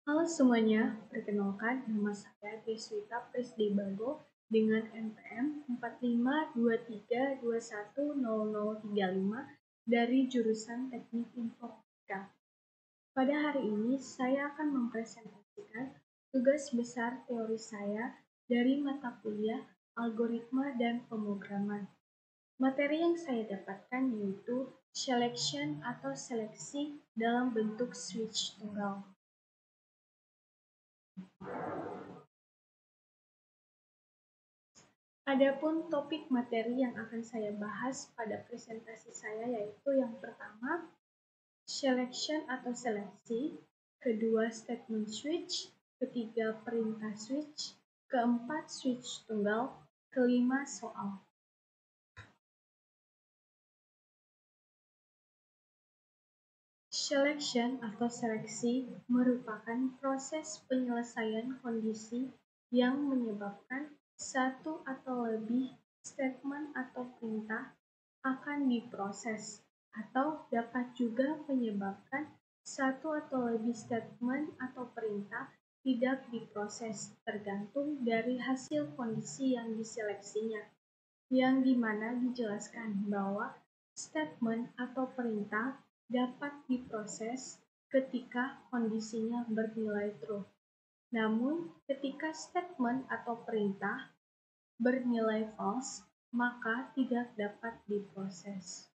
Halo semuanya, perkenalkan nama saya Deswita Prisdibago dengan NPM 4523210035 dari jurusan Teknik Informatika. Pada hari ini saya akan mempresentasikan tugas besar teori saya dari mata kuliah Algoritma dan Pemrograman. Materi yang saya dapatkan yaitu selection atau seleksi dalam bentuk switch tunggal. Adapun topik materi yang akan saya bahas pada presentasi saya yaitu yang pertama, selection atau seleksi, kedua statement switch, ketiga perintah switch, keempat switch tunggal, kelima soal. Selection atau seleksi merupakan proses penyelesaian kondisi yang menyebabkan satu atau lebih statement atau perintah akan diproses, atau dapat juga menyebabkan satu atau lebih statement atau perintah tidak diproses, tergantung dari hasil kondisi yang diseleksinya, yang dimana dijelaskan bahwa statement atau perintah dapat diproses ketika kondisinya bernilai true. Namun, ketika statement atau perintah bernilai false, maka tidak dapat diproses.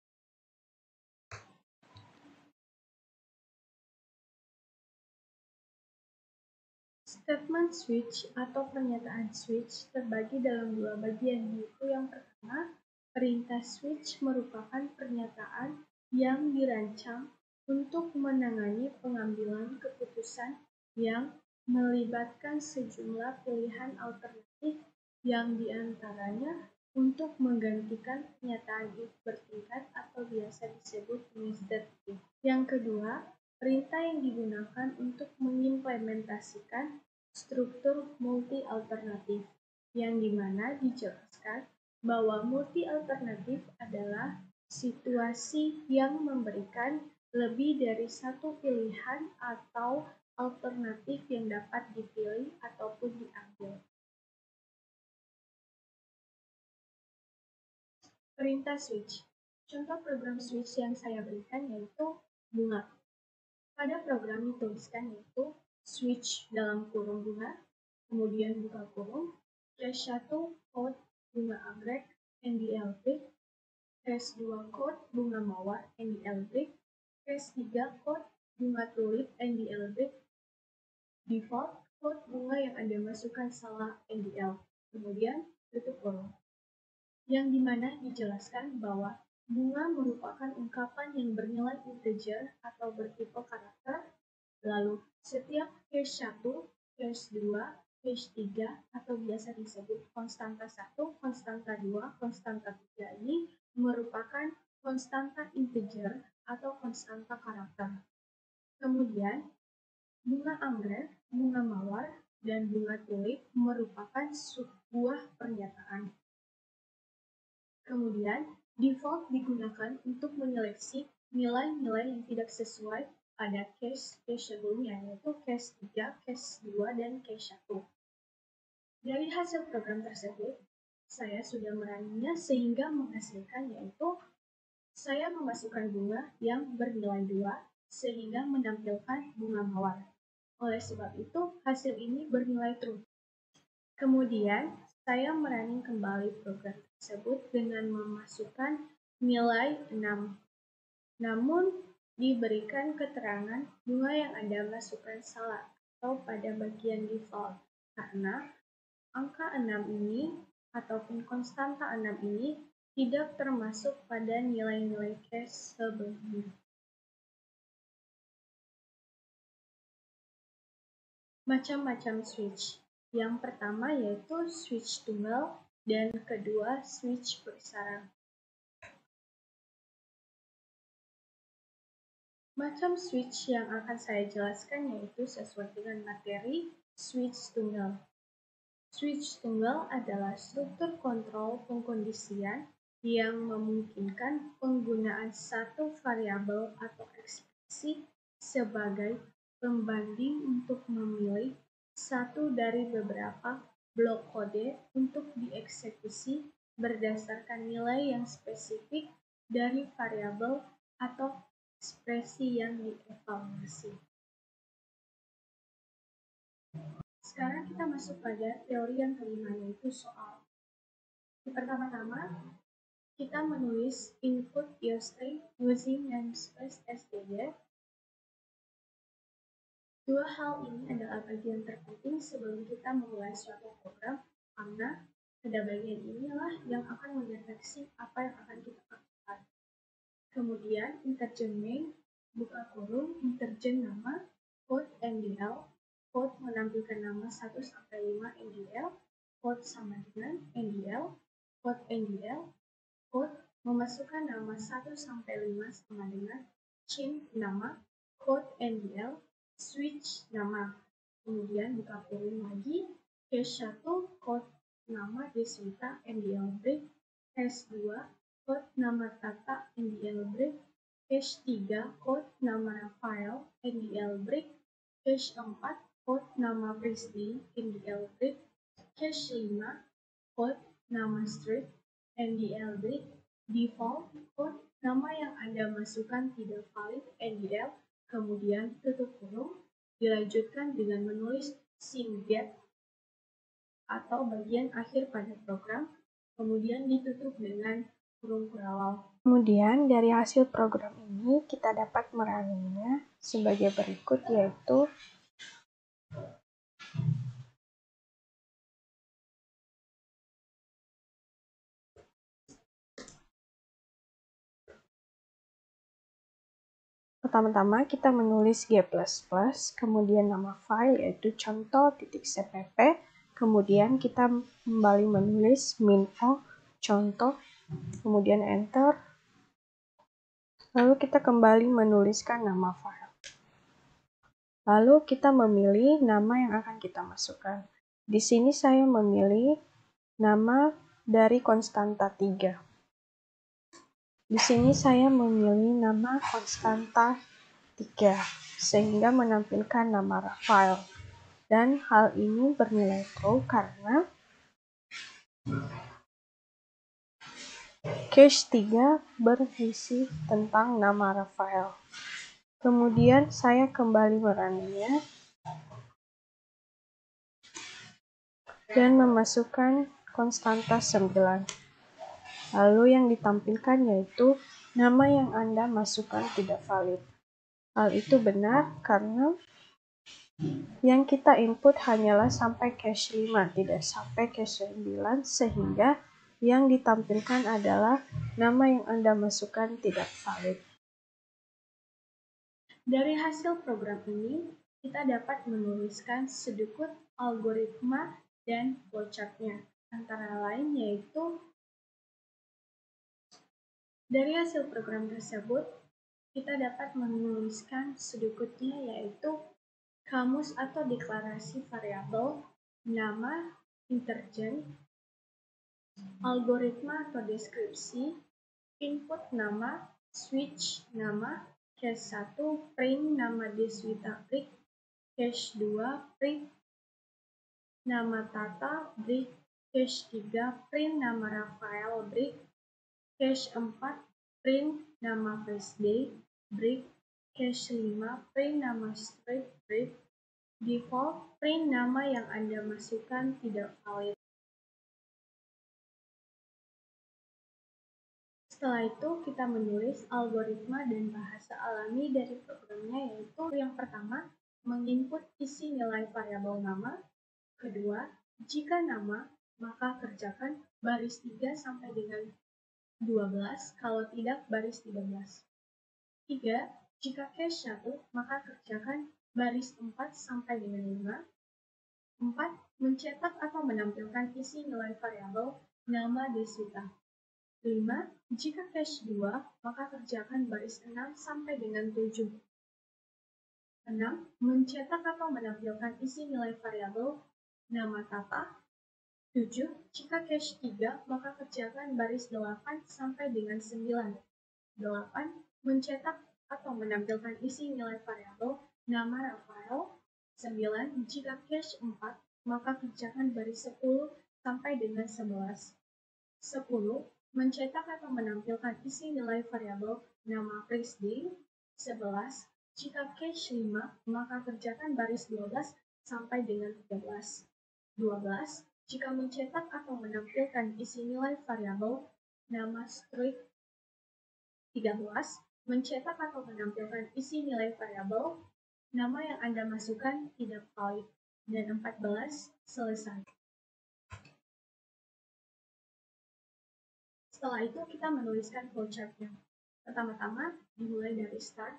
Statement switch atau pernyataan switch terbagi dalam dua bagian, yaitu yang pertama, perintah switch merupakan pernyataan yang dirancang untuk menangani pengambilan keputusan yang melibatkan sejumlah pilihan alternatif yang diantaranya untuk menggantikan pernyataan if bertingkat atau biasa disebut nested if. Yang kedua, perintah yang digunakan untuk mengimplementasikan struktur multi-alternatif, yang dimana dijelaskan bahwa multi-alternatif adalah situasi yang memberikan lebih dari satu pilihan atau alternatif yang dapat dipilih ataupun diambil. Perintah switch. Contoh program switch yang saya berikan yaitu bunga. Pada program dituliskan yaitu switch dalam kurung bunga, kemudian buka kurung, cache 1 code bunga anggrek NDL break, cache 2 code bunga mawar NDL break, cache 3 code bunga tulip NDL break, default code bunga yang Anda masukkan salah NDL, kemudian tutup kurung. Yang dimana dijelaskan bahwa bunga merupakan ungkapan yang bernilai integer atau bertipe karakter. Lalu, setiap cache 1, cache 2, cache 3, atau biasa disebut konstanta 1, konstanta 2, konstanta 3 ini merupakan konstanta integer atau konstanta karakter. Kemudian, bunga anggrek, bunga mawar, dan bunga tulip merupakan sebuah pernyataan. Kemudian, default digunakan untuk menyeleksi nilai-nilai yang tidak sesuai pada cache sebelumnya, yaitu cache 3, cache 2, dan cache 1. Dari hasil program tersebut, saya sudah merancangnya sehingga menghasilkan yaitu saya memasukkan bunga yang bernilai 2 sehingga menampilkan bunga mawar. Oleh sebab itu, hasil ini bernilai true. Kemudian, saya merunning kembali program tersebut dengan memasukkan nilai 6. Namun, diberikan keterangan bunga yang Anda masukkan salah atau pada bagian default, karena angka 6 ini ataupun konstanta 6 ini tidak termasuk pada nilai-nilai cache sebelumnya. Macam-macam switch. Yang pertama yaitu switch tunggal dan kedua switch bersarang. Macam switch yang akan saya jelaskan yaitu sesuai dengan materi switch tunggal. Switch tunggal adalah struktur kontrol pengkondisian yang memungkinkan penggunaan satu variabel atau ekspresi sebagai pembanding untuk memilih satu dari beberapa blok kode untuk dieksekusi berdasarkan nilai yang spesifik dari variabel atau ekspresi yang dievaluasi. Sekarang kita masuk pada teori yang kelima, yaitu soal. Pertama-tama, kita menulis input string using namespace std. Dua hal ini adalah bagian terpenting sebelum kita memulai suatu program, karena pada bagian inilah yang akan mendeteksi apa yang akan kita lakukan. Kemudian, intergen main, buka kurung, intergen nama, quote NDL, quote menampilkan nama 1-5 NDL, quote sama dengan NDL, quote memasukkan nama 1-5 sama dengan chain nama, quote NDL, switch nama, kemudian buka kurung lagi, cache 1, quote nama Deswita NDL break, cache 2, quote nama Tata NDL break, cache 3, quote nama Rafael NDL break, cache 4, quote nama Prisdi NDL break, cache 5, quote nama Street NDL break, default, quote nama yang Anda masukkan tidak valid NDL, kemudian tutup kurung, dilanjutkan dengan menulis SYNGET atau bagian akhir pada program, kemudian ditutup dengan kurung kurawal. Kemudian dari hasil program ini kita dapat merunning-nya sebagai berikut, yaitu pertama-tama kita menulis g++, kemudian nama file yaitu contoh.cpp, kemudian kita kembali menulis min-o contoh, kemudian enter, lalu kita kembali menuliskan nama file. Lalu kita memilih nama yang akan kita masukkan. Di sini saya memilih nama dari konstanta 3. Di sini saya memilih nama konstanta 3, sehingga menampilkan nama Rafael. Dan hal ini bernilai true karena cache 3 berisi tentang nama Rafael. Kemudian saya kembali merunning-nya dan memasukkan konstanta 9. Lalu yang ditampilkan yaitu nama yang Anda masukkan tidak valid. Hal itu benar karena yang kita input hanyalah sampai cache 5, tidak sampai cache 9, sehingga yang ditampilkan adalah nama yang Anda masukkan tidak valid. Dari hasil program ini, kita dapat menuliskan sedikit algoritma dan flowchart-nya, antara lain yaitu dari hasil program tersebut, kita dapat menuliskan sedikitnya yaitu kamus atau deklarasi variabel, nama, intergen, algoritma atau deskripsi, input nama, switch nama, cache 1, print nama Deswita break, cache 2, print nama Tata break, cache 3, print nama Rafael break, cache 4, print nama Firstday break, cache 5, print nama Street break, default, print nama yang Anda masukkan tidak valid. Setelah itu, kita menulis algoritma dan bahasa alami dari programnya, yaitu yang pertama, menginput isi nilai variabel nama. Kedua, jika nama, maka kerjakan baris 3 sampai dengan 12, kalau tidak baris 13. 3. Jika cache 1, maka kerjakan baris 4 sampai dengan 5. 4. Mencetak atau menampilkan isi nilai variabel nama Deswita. 5. Jika cache 2, maka kerjakan baris 6 sampai dengan 7. 6. Mencetak atau menampilkan isi nilai variabel nama Tata. 7. Jika cache 3, maka kerjakan baris 8 sampai dengan 9. 8. Mencetak atau menampilkan isi nilai variabel nama Rafael. 9. Jika cache 4, maka kerjakan baris 10 sampai dengan 11. 10. Mencetak atau menampilkan isi nilai variabel nama Prisday. 11. Jika cache 5, maka kerjakan baris 12 sampai dengan 13. 12. Jika mencetak atau menampilkan isi nilai variabel nama string. 13. Mencetak atau menampilkan isi nilai variabel nama yang Anda masukkan tidak valid. Dan 14. Selesai. Setelah itu kita menuliskan flowchart-nya. Pertama-tama dimulai dari start,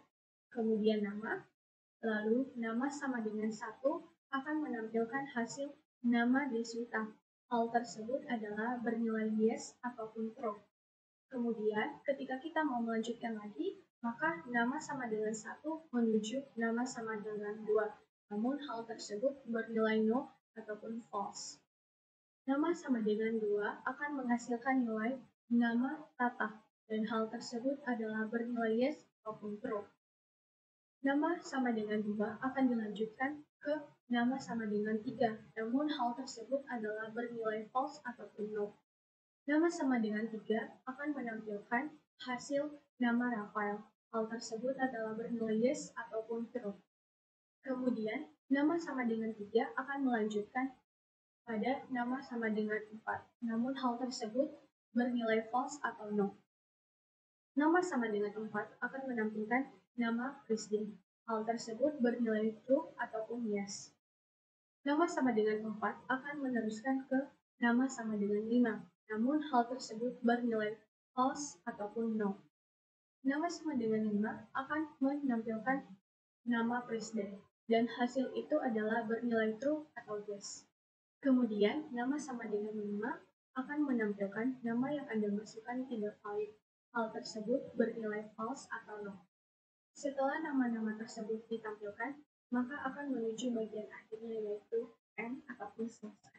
kemudian nama, lalu nama sama dengan 1 akan menampilkan hasil nama Deswita. Hal tersebut adalah bernilai yes ataupun true. Kemudian ketika kita mau melanjutkan lagi, maka nama sama dengan 1 menuju nama sama dengan 2. Namun hal tersebut bernilai no ataupun false. Nama sama dengan 2 akan menghasilkan nilai nama Tata, dan hal tersebut adalah bernilai yes ataupun true. Nama sama dengan 2 akan dilanjutkan ke nama sama dengan 3, namun hal tersebut adalah bernilai false ataupun no. Nama sama dengan 3 akan menampilkan hasil nama Rafael. Hal tersebut adalah bernilai yes ataupun true. Kemudian, nama sama dengan 3 akan melanjutkan pada nama sama dengan 4, namun hal tersebut bernilai false atau no. Nama sama dengan 4 akan menampilkan nama Prisday. Hal tersebut bernilai true ataupun yes. Nama sama dengan 4 akan meneruskan ke nama sama dengan 5, namun hal tersebut bernilai false ataupun no. Nama sama dengan 5 akan menampilkan nama Prisday, dan hasil itu adalah bernilai true atau yes. Kemudian, nama sama dengan 5 akan menampilkan nama yang Anda masukkan tidak valid. Hal tersebut bernilai false atau no. Setelah nama-nama tersebut ditampilkan, maka akan menuju bagian akhirnya yaitu end ataupun selesai.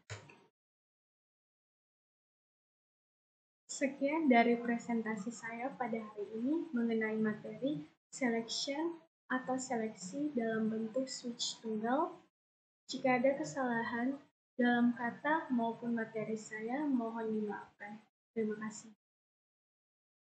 Sekian dari presentasi saya pada hari ini mengenai materi selection atau seleksi dalam bentuk switch tunggal. Jika ada kesalahan dalam kata maupun materi saya, mohon dimaafkan. Terima kasih.